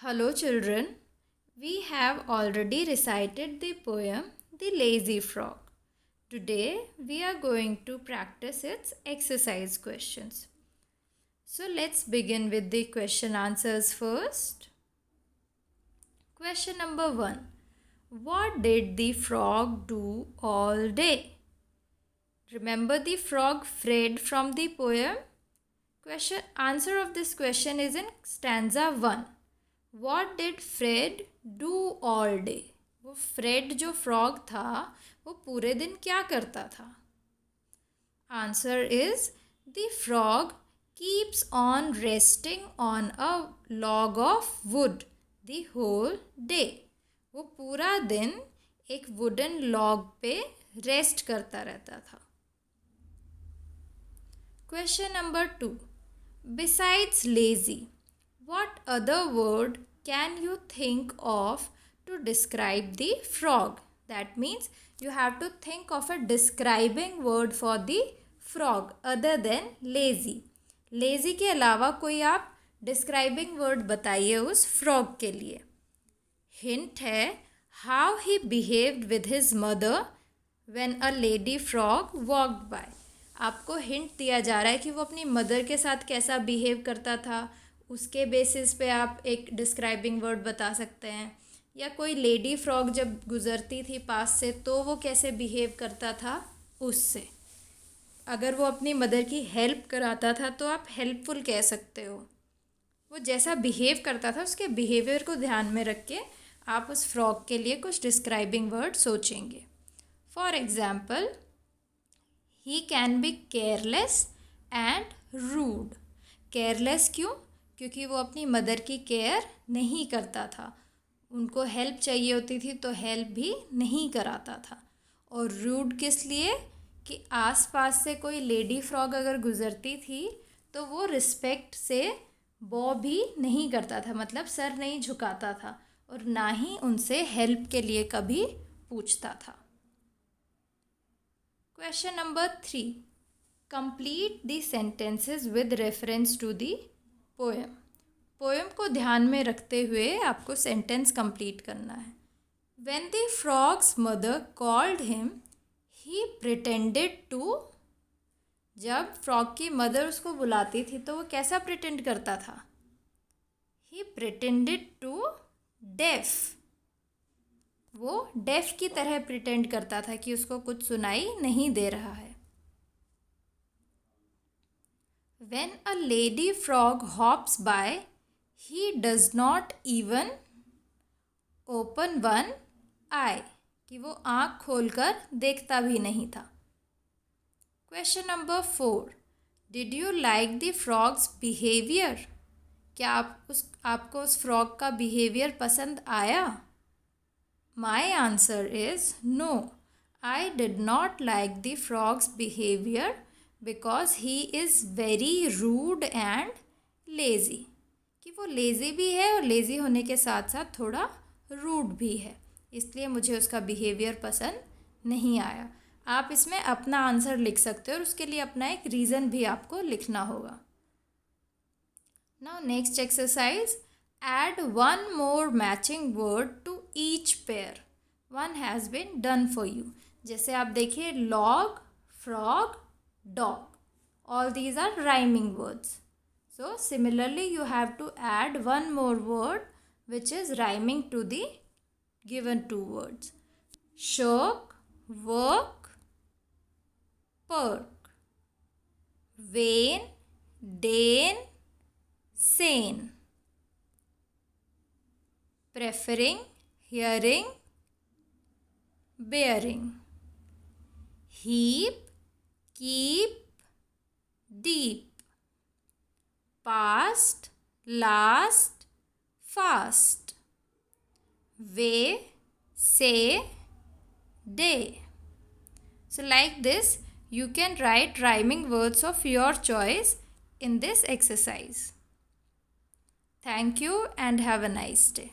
Hello children, we have already recited the poem The Lazy Frog. Today we are going to practice its exercise questions. So let's begin with the question answers first. Question number 1. What did the frog do all day? Remember the frog Fred from the poem? Answer of this question is in stanza 1. What did Fred do all day? वो Fred जो frog था वो पूरे दिन क्या करता था? Answer is the frog keeps on resting on a log of wood the whole day. वो पूरा दिन एक वुडन लॉग पे रेस्ट करता रहता था. Question number 2. Besides lazy, what other word can you think of to describe the frog? That means you have to think of a describing word for the frog other than lazy. Lazy के अलावा कोई आप describing word बताइए उस frog के लिए. Hint है how he behaved with his mother when a lady frog walked by. आपको हिंट दिया जा रहा है कि वो अपनी मदर के साथ कैसा बिहेव करता था. उसके बेसिस पे आप एक डिस्क्राइबिंग वर्ड बता सकते हैं. या कोई लेडी फ्रॉग जब गुज़रती थी पास से तो वो कैसे बिहेव करता था उससे. अगर वो अपनी मदर की हेल्प कराता था तो आप हेल्पफुल कह सकते हो. वो जैसा बिहेव करता था उसके बिहेवियर को ध्यान में रख के आप उस फ्रॉग के लिए कुछ डिस्क्राइबिंग वर्ड सोचेंगे. For example, he can be careless and rude. Careless क्यों? क्योंकि वो अपनी मदर की केयर नहीं करता था. उनको हेल्प चाहिए होती थी तो हेल्प भी नहीं कराता था. और रूड किस लिए? कि आसपास से कोई लेडी फ्रॉग अगर गुज़रती थी तो वो रिस्पेक्ट से बॉ भी नहीं करता था, मतलब सर नहीं झुकाता था और ना ही उनसे हेल्प के लिए कभी पूछता था. Question number 3. Complete the sentences with reference to the poem. Poem को ध्यान में रखते हुए आपको सेंटेंस कंप्लीट करना है. When the frog's mother called him, he pretended to. जब फ्रॉग की मदर उसको बुलाती थी तो वो कैसा प्रिटेंड करता था? He pretended to deaf. वो डेफ की तरह प्रिटेंड करता था कि उसको कुछ सुनाई नहीं दे रहा है. When a lady frog hops by, he does not even open one eye. कि वो आँख खोलकर देखता भी नहीं था. Question number 4. Did you like the frog's behavior? क्या आपको उस फ्रॉग का बिहेवियर पसंद आया? My answer is no. I did not like the frog's behavior because he is very rude and lazy. कि वो लेज़ी भी है और लेज़ी होने के साथ साथ थोड़ा रूड भी है, इसलिए मुझे उसका बिहेवियर पसंद नहीं आया. आप इसमें अपना आंसर लिख सकते हो और उसके लिए अपना एक रीज़न भी आपको लिखना होगा. Now next exercise. Add one more matching word to each pair. One has been done for you. जैसे आप देखिए log, frog, dog. All these are rhyming words. So similarly you have to add one more word which is rhyming to the given two words. Shirk, work, perk. Vain, Dane, sane. Preferring, hearing, bearing. Heap, keep, deep. Past, last, fast. Way, say, day. So like this, you can write rhyming words of your choice in this exercise. Thank you and have a nice day.